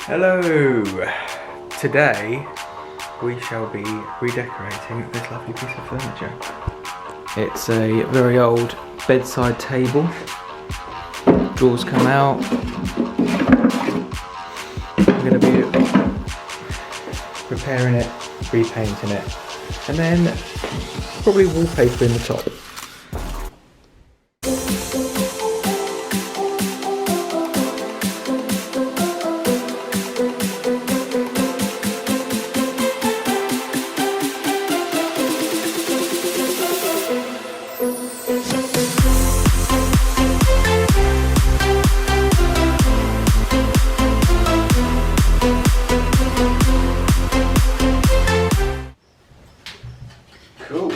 Hello! Today we shall be redecorating this lovely piece of furniture. It's a very old bedside table. Drawers come out. I'm going to be repairing it, repainting it, and then probably wallpapering the top. Cool.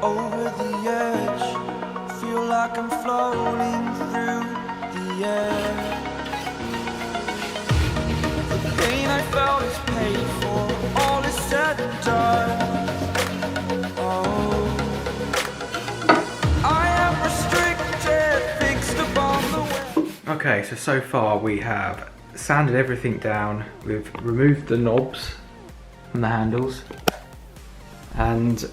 Over the edge, feel like I'm floating through the air. The pain I felt is paid for, all is said and done. Oh, I am restricted, fixed upon the way. Okay, so far we have sanded everything down, we've removed the knobs from the handles and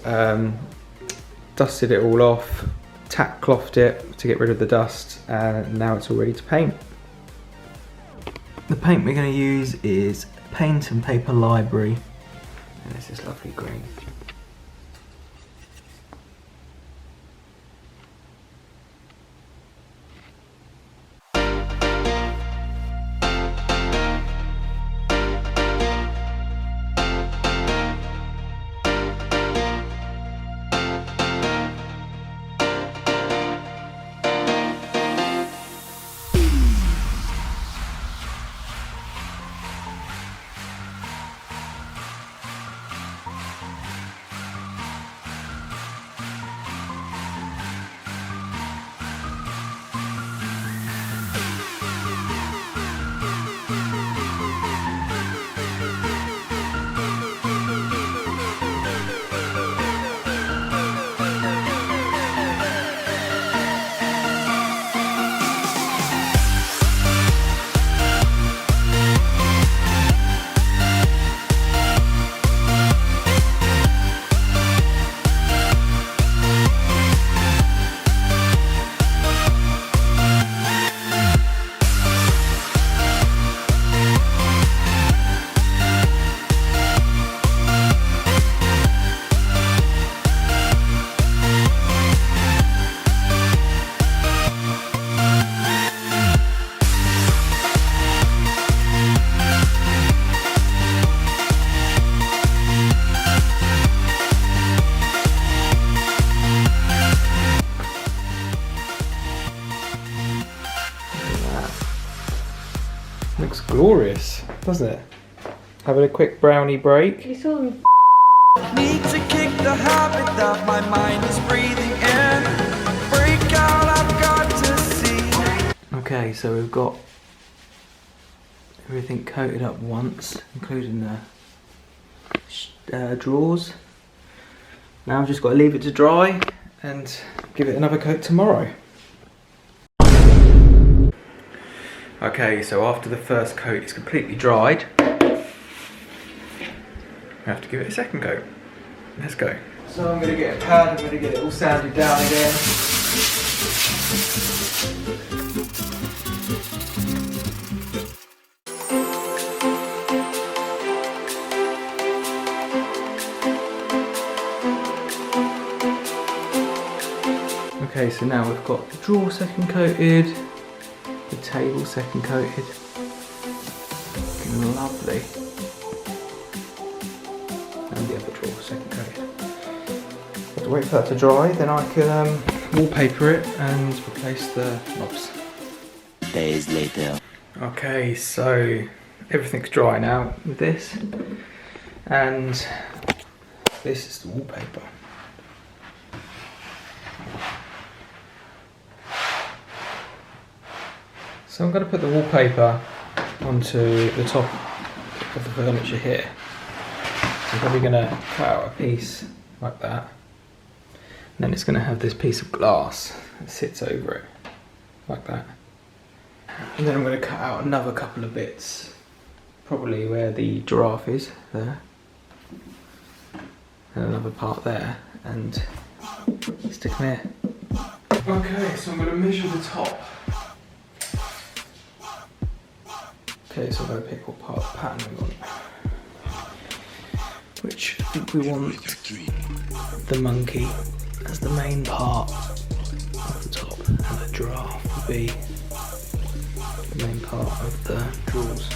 dusted it all off, tack clothed it to get rid of the dust, and now it's all ready to paint. The paint we're going to use is Paint and Paper Library, and it's this lovely green. Looks glorious, doesn't it? Having a quick brownie break. You saw them. Need to kick the habit that my mind is breathing in. Break out, I've got to see. Okay, so we've got everything coated up once, including the drawers. Now I've just got to leave it to dry and give it another coat tomorrow. Okay, so after the first coat is completely dried, I have to give it a second coat. Let's go. So I'm going to get a pad, I'm going to get it all sanded down again. Okay, so now we've got the drawer second coated, the table second coated. Looking lovely. And the other drawer second coated. Have to wait for that to dry, then I can wallpaper it and replace the knobs. Days later. Okay, so everything's dry now with this, and this is the wallpaper. So I'm going to put the wallpaper onto the top of the furniture here. So I'm probably going to cut out a piece like that. And then it's going to have this piece of glass that sits over it, like that. And then I'm going to cut out another couple of bits, probably where the giraffe is, there. And another part there, and stick them here. Okay, so I'm going to measure the top. Okay, so I'm going to pick what part of the pattern we want. Which I think we want the monkey as the main part of the top, and the giraffe will be the main part of the drawers.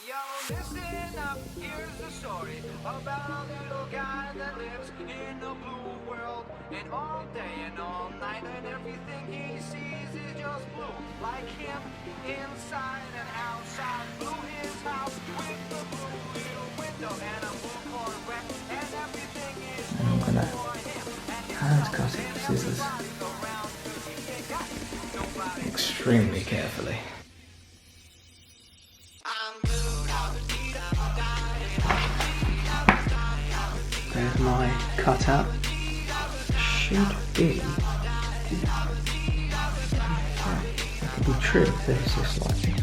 Yo, listen up, here's the story about a little guy that lives in a blue world. And all day and all night, and everything he sees is just blue. Like him, inside and outside. Blue his house with the blue little window and a blue Corvette. And everything is blue for him. Hand cut it with scissors. Extremely carefully. There's my cutout. Should be. That could be trimmed ever so slightly.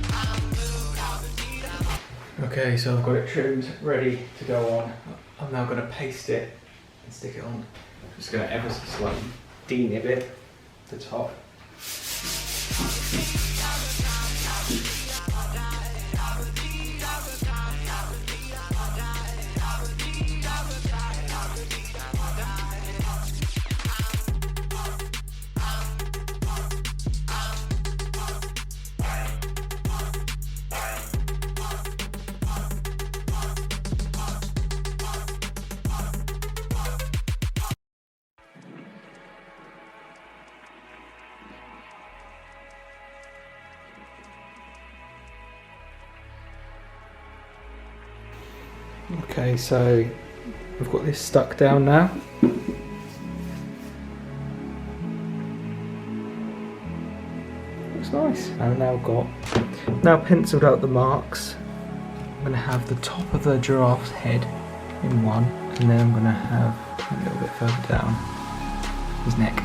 Okay, so I've got it trimmed, ready to go on. I'm now going to paste it and stick it on. Just going to ever so slightly denib it the top. Okay, so we've got this stuck down now. Looks nice. And now penciled out the marks. I'm going to have the top of the giraffe's head in one, and then I'm going to have a little bit further down his neck.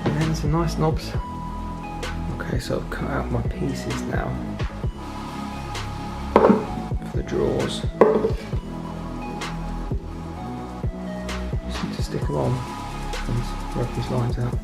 And then some nice knobs. Okay, so I've cut out my pieces now for the drawers. Just need to stick them on and rub these lines out.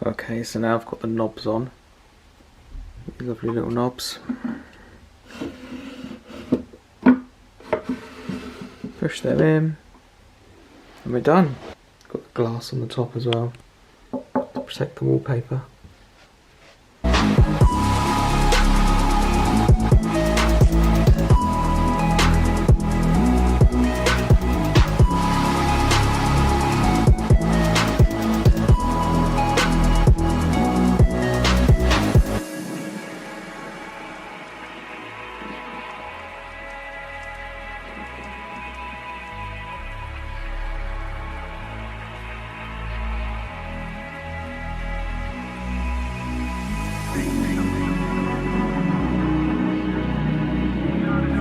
Okay, so now I've got the knobs on. These lovely little knobs. Push them in, and we're done. Got the glass on the top as well to protect the wallpaper.